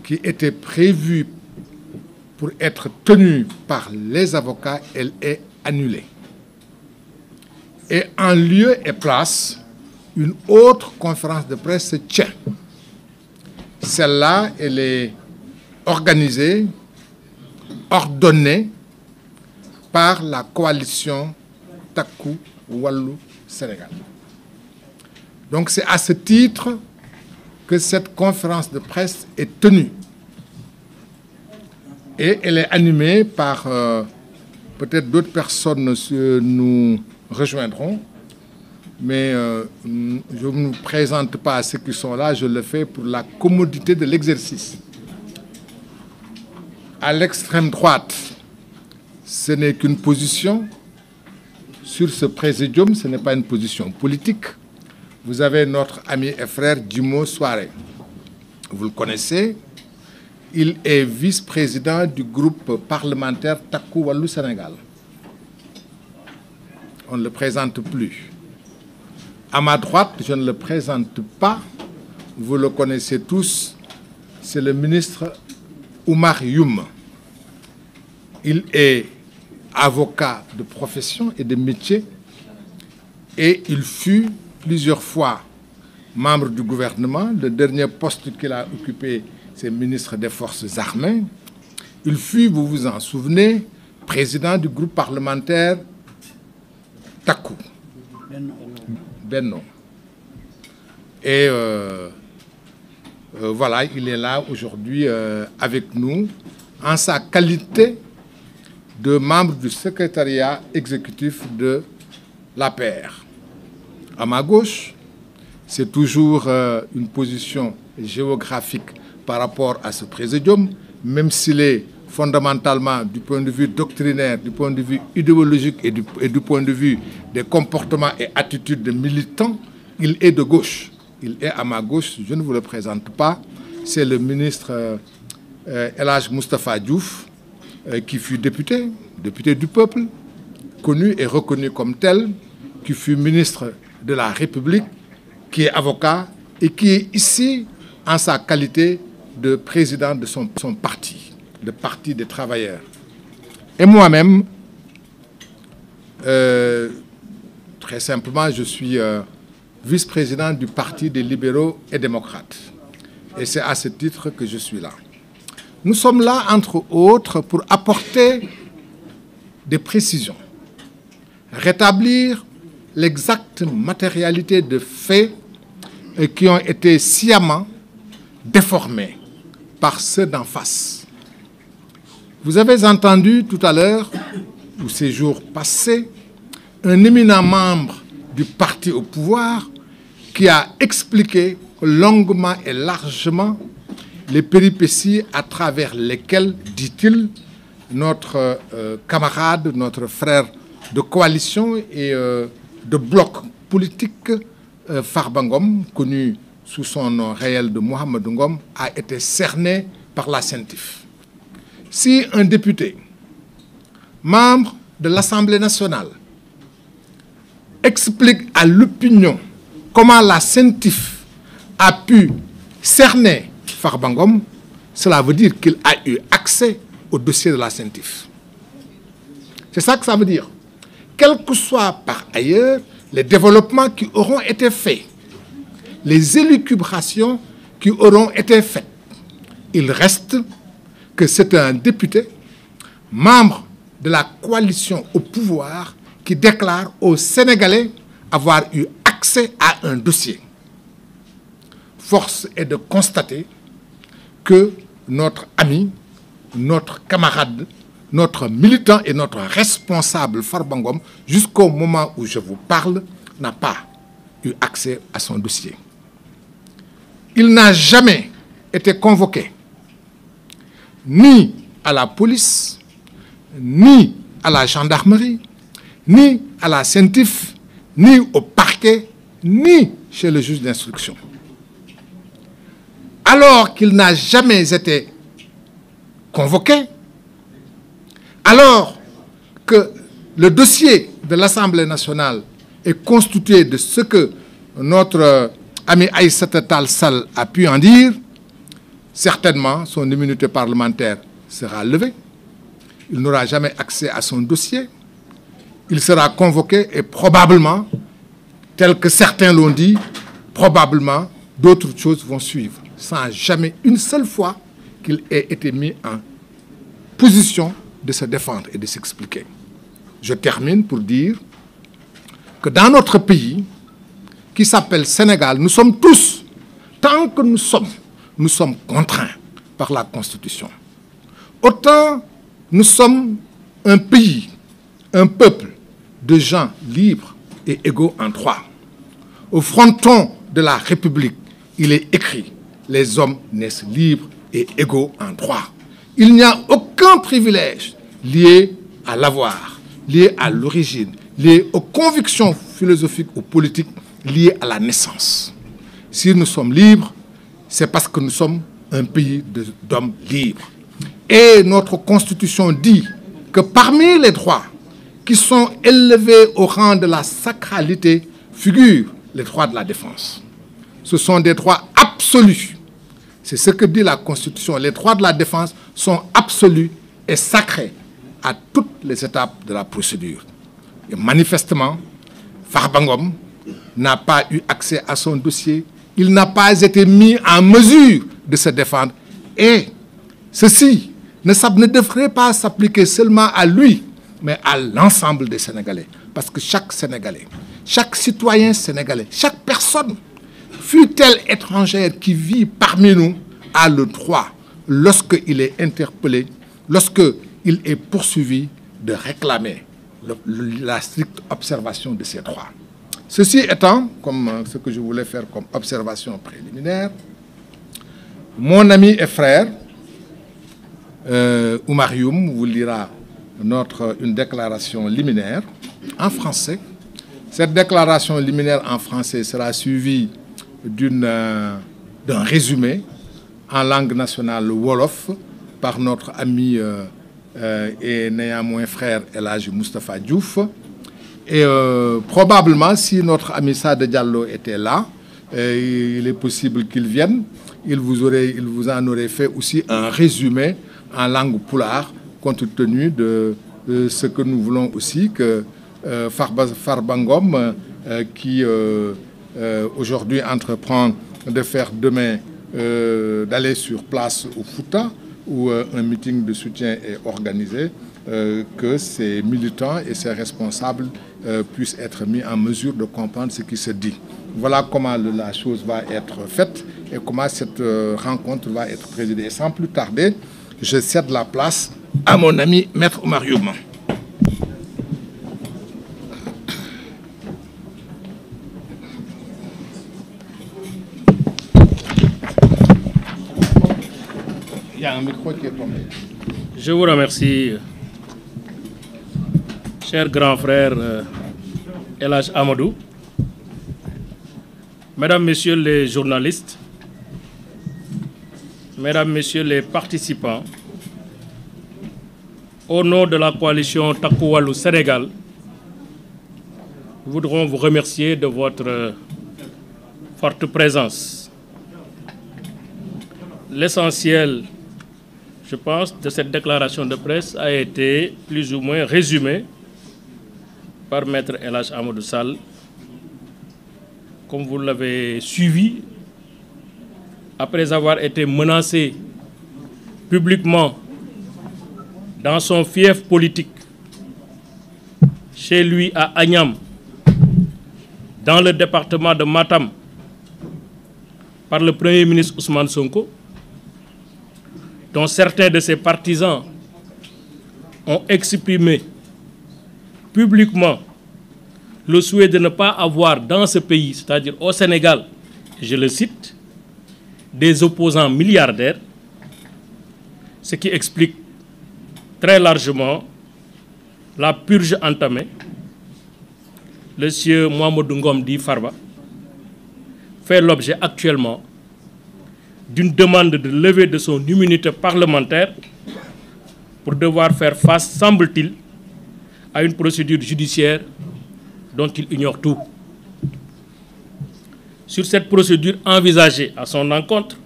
qui était prévue pour être tenue par les avocats, elle est annulée. Et en lieu et place, une autre conférence de presse se tient. Celle-là, elle est organisée, ordonnée par la coalition Takku Wallu Sénégal. Donc c'est à ce titre que cette conférence de presse est tenue. Et elle est animée par peut-être d'autres personnes nous rejoindront, mais je ne me présente pas à ceux qui sont là, je le fais pour la commodité de l'exercice. À l'extrême droite, ce n'est qu'une position. Sur ce présidium, ce n'est pas une position politique. Vous avez notre ami et frère Djimo Souaré. Vous le connaissez. Il est vice-président du groupe parlementaire Takku Wallu Sénégal. On ne le présente plus. À ma droite, je ne le présente pas. Vous le connaissez tous. C'est le ministre Oumar Youm. Il est avocat de profession et de métier et il fut plusieurs fois membre du gouvernement. Le dernier poste qu'il a occupé, c'est ministre des Forces armées. Il fut, vous vous en souvenez, président du groupe parlementaire Takku. Benno. Et voilà, il est là aujourd'hui avec nous en sa qualité de membre du secrétariat exécutif de l'APR. À ma gauche, c'est toujours une position géographique par rapport à ce présidium, même s'il est fondamentalement, du point de vue doctrinaire, du point de vue idéologique et du point de vue des comportements et attitudes de militants, il est de gauche. Il est à ma gauche, je ne vous le présente pas, c'est le ministre El Hadj Moustapha Diouf, qui fut député du peuple, connu et reconnu comme tel, qui fut ministre de la République, qui est avocat et qui est ici en sa qualité de président de son parti, le Parti des travailleurs. Et moi-même, très simplement, je suis vice-président du Parti des libéraux et démocrates. Et c'est à ce titre que je suis là. Nous sommes là, entre autres, pour apporter des précisions, rétablir l'exacte matérialité de faits qui ont été sciemment déformés par ceux d'en face. Vous avez entendu tout à l'heure, ou ces jours passés, un éminent membre du parti au pouvoir qui a expliqué longuement et largement les péripéties à travers lesquelles, dit-il, notre camarade, notre frère de coalition et de bloc politique, Farba Ngom, connu sous son nom réel de Mohamed Ngom, a été cerné par la CENTIF. Si un député, membre de l'Assemblée nationale, explique à l'opinion comment la CENTIF a pu cerner Farba Ngom, cela veut dire qu'il a eu accès au dossier de la CENTIF. C'est ça que ça veut dire. Quels que soient par ailleurs les développements qui auront été faits, les élucubrations qui auront été faites, il reste que c'est un député, membre de la coalition au pouvoir, qui déclare aux Sénégalais avoir eu accès à un dossier. Force est de constater que notre ami, notre camarade, notre militant et notre responsable Farba Ngom, jusqu'au moment où je vous parle, n'a pas eu accès à son dossier. Il n'a jamais été convoqué ni à la police, ni à la gendarmerie, ni à la CENTIF, ni au parquet, ni chez le juge d'instruction. Alors qu'il n'a jamais été convoqué, alors que le dossier de l'Assemblée nationale est constitué de ce que notre ami Aïssata Tall Sall a pu en dire, certainement son immunité parlementaire sera levée. Il n'aura jamais accès à son dossier. Il sera convoqué et probablement, tel que certains l'ont dit, probablement d'autres choses vont suivre, sans jamais une seule fois qu'il ait été mis en position de se défendre et de s'expliquer. Je termine pour dire que dans notre pays, qui s'appelle Sénégal, nous sommes tous, tant que nous sommes contraints par la Constitution. Autant nous sommes un pays, un peuple de gens libres et égaux en droit. Au fronton de la République, il est écrit « Les hommes naissent libres et égaux en droit ». Il n'y a aucun privilège lié à l'avoir, lié à l'origine, lié aux convictions philosophiques ou politiques, liées à la naissance. Si nous sommes libres, c'est parce que nous sommes un pays d'hommes libres. Et notre Constitution dit que parmi les droits qui sont élevés au rang de la sacralité figurent les droits de la défense. Ce sont des droits absolus. C'est ce que dit la Constitution. Les droits de la défense sont absolus et sacrés à toutes les étapes de la procédure. Et manifestement, Farba Ngom n'a pas eu accès à son dossier. Il n'a pas été mis en mesure de se défendre. Et ceci ne devrait pas s'appliquer seulement à lui, mais à l'ensemble des Sénégalais. Parce que chaque Sénégalais, chaque citoyen sénégalais, chaque personne, fût-elle étrangère qui vit parmi nous, a le droit, lorsqu'il est interpellé, lorsqu'il est poursuivi, de réclamer la stricte observation de ses droits. Ceci étant, comme ce que je voulais faire comme observation préliminaire, mon ami et frère, Oumar Youm, vous lira une déclaration liminaire en français. Cette déclaration liminaire en français sera suivie d'un résumé en langue nationale wolof par notre ami et néanmoins frère El Hadji Moustapha Diouf. Et probablement, si notre ami Sade Diallo était là, il est possible qu'il vienne, il vous en aurait fait aussi un résumé en langue pulaar, compte tenu de ce que nous voulons aussi que Farba Ngom, qui aujourd'hui entreprend de faire demain, d'aller sur place au Fouta, où un meeting de soutien est organisé, que ces militants et ces responsables puissent être mis en mesure de comprendre ce qui se dit. Voilà comment la chose va être faite et comment cette rencontre va être présidée. Et sans plus tarder, je cède la place à mon ami Maître Oumar Youm. Il y a un micro qui est tombé. Je vous remercie, cher grand frère El Hadji Amadou. Mesdames, Messieurs les journalistes, Mesdames, Messieurs les participants, au nom de la coalition Takku Wallu Sénégal, nous voudrons vous remercier de votre forte présence. L'essentiel, je pense, de cette déclaration de presse a été plus ou moins résumé par Maître El Hadji Amadou Sall. Comme vous l'avez suivi, après avoir été menacé publiquement dans son fief politique, chez lui à Agnam, dans le département de Matam, par le Premier ministre Ousmane Sonko, dont certains de ses partisans ont exprimé publiquement le souhait de ne pas avoir dans ce pays, c'est-à-dire au Sénégal, je le cite, des opposants milliardaires, ce qui explique très largement la purge entamée. Le sieur Mohamedou Ngom dit Farba fait l'objet actuellement d'une demande de levée de son immunité parlementaire pour devoir faire face, semble-t-il, à une procédure judiciaire dont il ignore tout. Sur cette procédure envisagée à son encontre,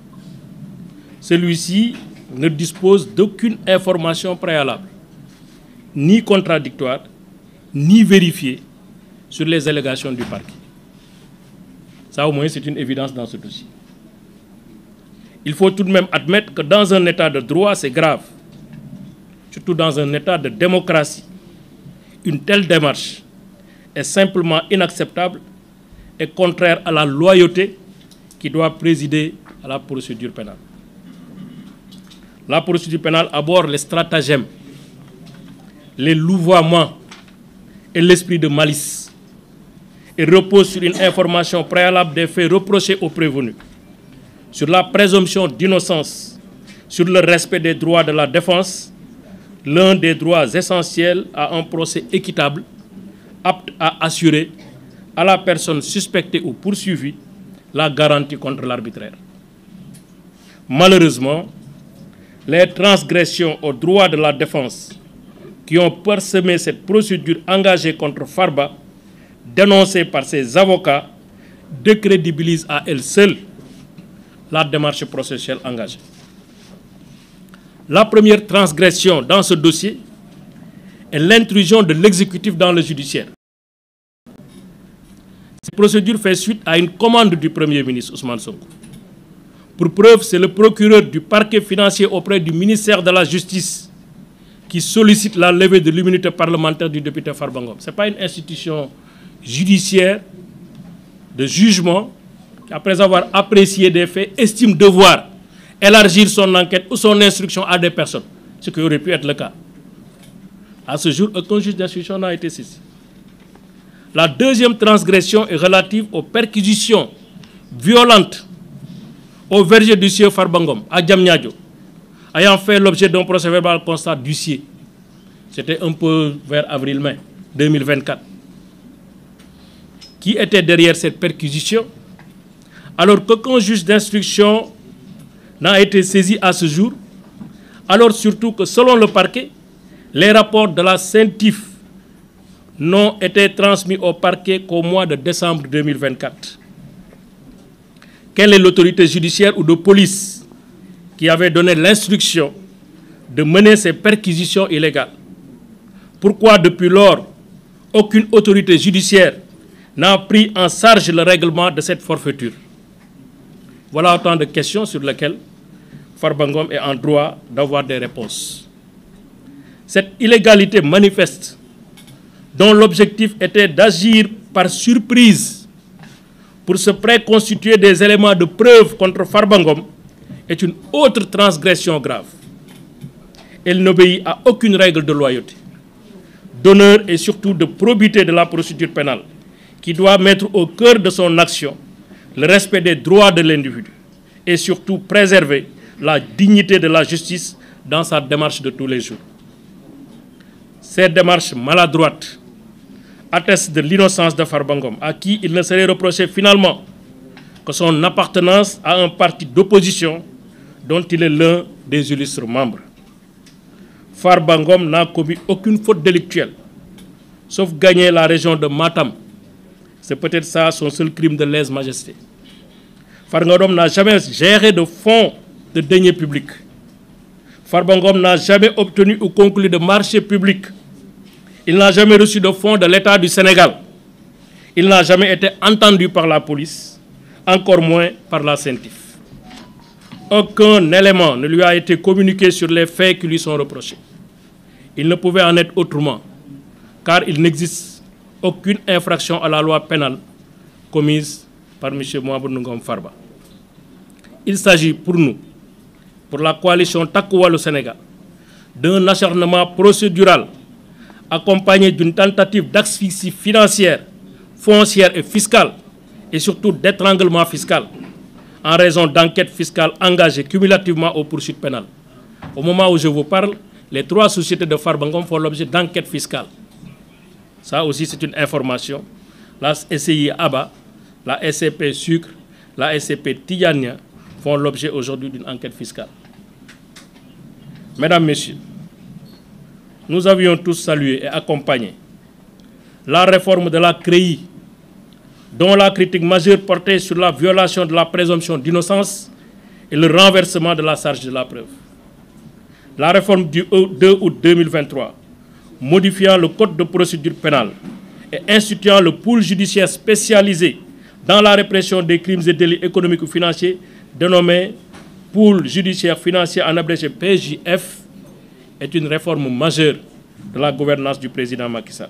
celui-ci ne dispose d'aucune information préalable, ni contradictoire, ni vérifiée sur les allégations du parquet. Ça, au moins, c'est une évidence dans ce dossier. Il faut tout de même admettre que dans un état de droit, c'est grave. Surtout dans un état de démocratie. Une telle démarche est simplement inacceptable et contraire à la loyauté qui doit présider à la procédure pénale. La procédure pénale aborde les stratagèmes, les louvoiements et l'esprit de malice et repose sur une information préalable des faits reprochés aux prévenus, sur la présomption d'innocence, sur le respect des droits de la défense, l'un des droits essentiels à un procès équitable, apte à assurer à la personne suspectée ou poursuivie la garantie contre l'arbitraire. Malheureusement, les transgressions aux droits de la défense qui ont parsemé cette procédure engagée contre Farba, dénoncée par ses avocats, décrédibilisent à elles seules la démarche processuelle engagée. La première transgression dans ce dossier est l'intrusion de l'exécutif dans le judiciaire. Cette procédure fait suite à une commande du Premier ministre Ousmane Sonko. Pour preuve, c'est le procureur du parquet financier auprès du ministère de la Justice qui sollicite la levée de l'immunité parlementaire du député Farba Ngom. Ce n'est pas une institution judiciaire de jugement qui, après avoir apprécié des faits, estime devoir élargir son enquête ou son instruction à des personnes, ce qui aurait pu être le cas. À ce jour, aucun juge d'instruction n'a été saisi. La deuxième transgression est relative aux perquisitions violentes au verger du sieur Farba Ngom à Diamniadio, ayant fait l'objet d'un procès-verbal constat d'huissier. C'était un peu vers avril-mai 2024. Qui était derrière cette perquisition, alors qu'aucun juge d'instruction n'a été saisi à ce jour, alors surtout que selon le parquet, les rapports de la CENTIF n'ont été transmis au parquet qu'au mois de décembre 2024. Quelle est l'autorité judiciaire ou de police qui avait donné l'instruction de mener ces perquisitions illégales? Pourquoi depuis lors, aucune autorité judiciaire n'a pris en charge le règlement de cette forfaiture? Voilà autant de questions sur lesquelles Farba Ngom est en droit d'avoir des réponses. Cette illégalité manifeste, dont l'objectif était d'agir par surprise pour se préconstituer des éléments de preuve contre Farba Ngom, est une autre transgression grave. Elle n'obéit à aucune règle de loyauté, d'honneur et surtout de probité de la procédure pénale, qui doit mettre au cœur de son action le respect des droits de l'individu et surtout préserver la dignité de la justice dans sa démarche de tous les jours. Ces démarches maladroites attestent de l'innocence de Farba Ngom, à qui il ne serait reproché finalement que son appartenance à un parti d'opposition dont il est l'un des illustres membres. Farba Ngom n'a commis aucune faute délictuelle, sauf gagner la région de Matam. C'est peut-être ça son seul crime de lèse-majesté. Farba Ngom n'a jamais géré de fonds de deniers publics. Farba Ngom n'a jamais obtenu ou conclu de marché public. Il n'a jamais reçu de fonds de l'État du Sénégal. Il n'a jamais été entendu par la police, encore moins par la CENTIF. Aucun élément ne lui a été communiqué sur les faits qui lui sont reprochés. Il ne pouvait en être autrement, car il n'existe aucune infraction à la loi pénale commise par M. Mouhamadou Ngom Farba. Il s'agit pour nous, pour la coalition Takku Wallu Sénégal, d'un acharnement procédural accompagné d'une tentative d'asphyxie financière, foncière et fiscale, et surtout d'étranglement fiscal, en raison d'enquêtes fiscales engagées cumulativement aux poursuites pénales. Au moment où je vous parle, les 3 sociétés de Farba Ngom font l'objet d'enquêtes fiscales. Ça aussi, c'est une information. La SCI ABA, la SCP Sucre, la SCP Tidjania font l'objet aujourd'hui d'une enquête fiscale. Mesdames, Messieurs, nous avions tous salué et accompagné la réforme de la CREI, dont la critique majeure portait sur la violation de la présomption d'innocence et le renversement de la charge de la preuve. La réforme du 2 août 2023, modifiant le code de procédure pénale et instituant le pôle judiciaire spécialisé dans la répression des crimes et délits économiques ou financiers, dénommé pôle judiciaire financier en abrégé PJF, est une réforme majeure de la gouvernance du président Macky Sall.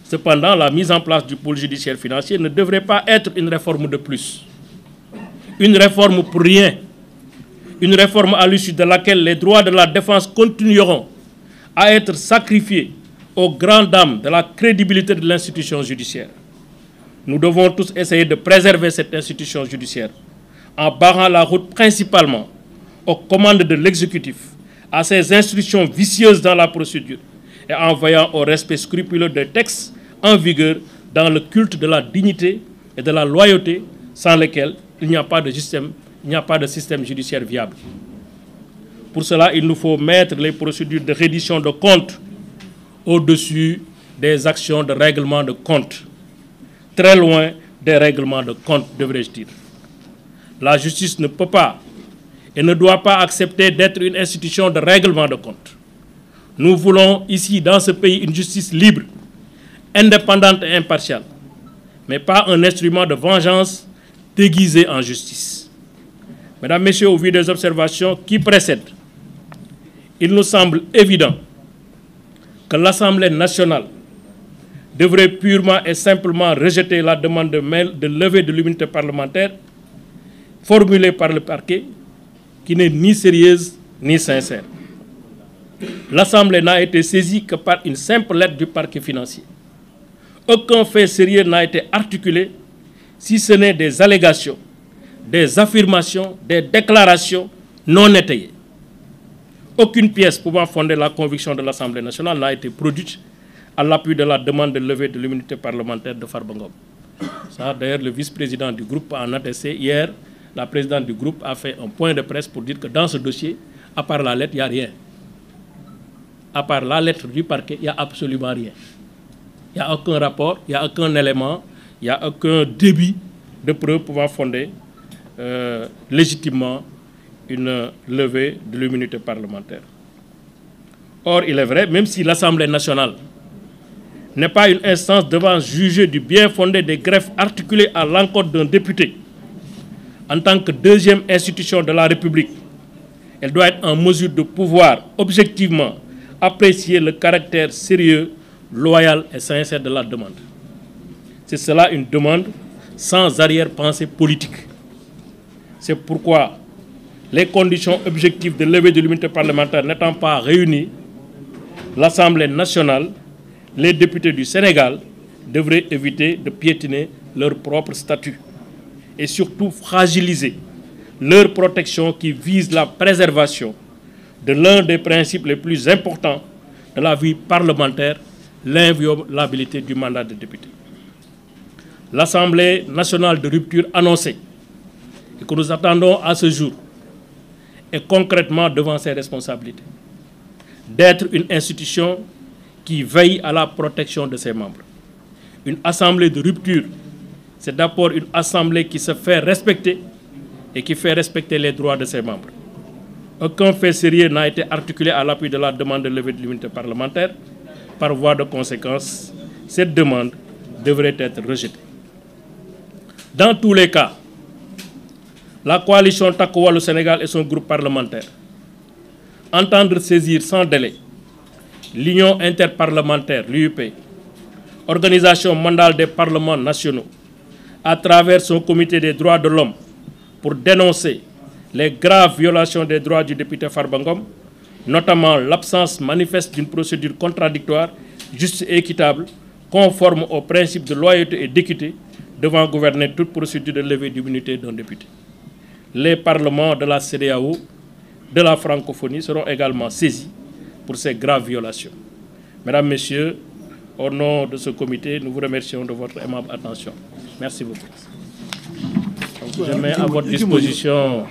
Cependant, la mise en place du pôle judiciaire financier ne devrait pas être une réforme de plus. Une réforme pour rien. Une réforme à l'issue de laquelle les droits de la défense continueront à être sacrifiés aux grandes dames de la crédibilité de l'institution judiciaire. Nous devons tous essayer de préserver cette institution judiciaire en barrant la route principalement aux commandes de l'exécutif, à ses instructions vicieuses dans la procédure et en veillant au respect scrupuleux des textes en vigueur dans le culte de la dignité et de la loyauté sans lesquels il n'y a pas de système judiciaire viable. Pour cela, il nous faut mettre les procédures de reddition de comptes au-dessus des actions de règlement de compte. Très loin des règlements de compte, devrais-je dire. La justice ne peut pas et ne doit pas accepter d'être une institution de règlement de compte. Nous voulons ici, dans ce pays, une justice libre, indépendante et impartiale, mais pas un instrument de vengeance déguisé en justice. Mesdames, Messieurs, au vu des observations qui précèdent, il nous semble évident que l'Assemblée nationale devrait purement et simplement rejeter la demande de levée de l'immunité parlementaire formulée par le parquet, qui n'est ni sérieuse ni sincère. L'Assemblée n'a été saisie que par une simple lettre du parquet financier. Aucun fait sérieux n'a été articulé, si ce n'est des allégations, des affirmations, des déclarations non étayées. Aucune pièce pouvant fonder la conviction de l'Assemblée nationale n'a été produite à l'appui de la demande de levée de l'immunité parlementaire de Farba Ngom. Ça, d'ailleurs, le vice-président du groupe a en attesté. Hier, la présidente du groupe a fait un point de presse pour dire que dans ce dossier, à part la lettre, il n'y a rien. À part la lettre du parquet, il n'y a absolument rien. Il n'y a aucun rapport, il n'y a aucun élément, il n'y a aucun débit de preuve pouvant fonder légitimement une levée de l'immunité parlementaire. Or, il est vrai, même si l'Assemblée nationale n'est pas une instance devant juger du bien fondé des greffes articulées à l'encontre d'un député, en tant que deuxième institution de la République, elle doit être en mesure de pouvoir objectivement apprécier le caractère sérieux, loyal et sincère de la demande. C'est cela une demande sans arrière-pensée politique. C'est pourquoi les conditions objectives de levée de l'immunité parlementaire n'étant pas réunies, l'Assemblée nationale, les députés du Sénégal devraient éviter de piétiner leur propre statut et surtout fragiliser leur protection qui vise la préservation de l'un des principes les plus importants de la vie parlementaire, l'inviolabilité du mandat de député. L'Assemblée nationale de rupture annoncée et que nous attendons à ce jour est concrètement devant ses responsabilités, d'être une institution qui veille à la protection de ses membres. Une assemblée de rupture, c'est d'abord une assemblée qui se fait respecter et qui fait respecter les droits de ses membres. Aucun fait sérieux n'a été articulé à l'appui de la demande de levée de l'immunité parlementaire. Par voie de conséquence, cette demande devrait être rejetée. Dans tous les cas, la coalition Takku Wallu Sénégal et son groupe parlementaire entendent saisir sans délai l'Union interparlementaire, l'UIP, organisation mondiale des parlements nationaux, à travers son comité des droits de l'homme, pour dénoncer les graves violations des droits du député Farba Ngom, notamment l'absence manifeste d'une procédure contradictoire, juste et équitable, conforme aux principes de loyauté et d'équité, devant gouverner toute procédure de levée d'immunité d'un député. Les parlements de la CEDEAO, de la francophonie seront également saisis pour ces graves violations. Mesdames, Messieurs, au nom de ce comité, nous vous remercions de votre aimable attention. Merci beaucoup. Je mets à votre disposition...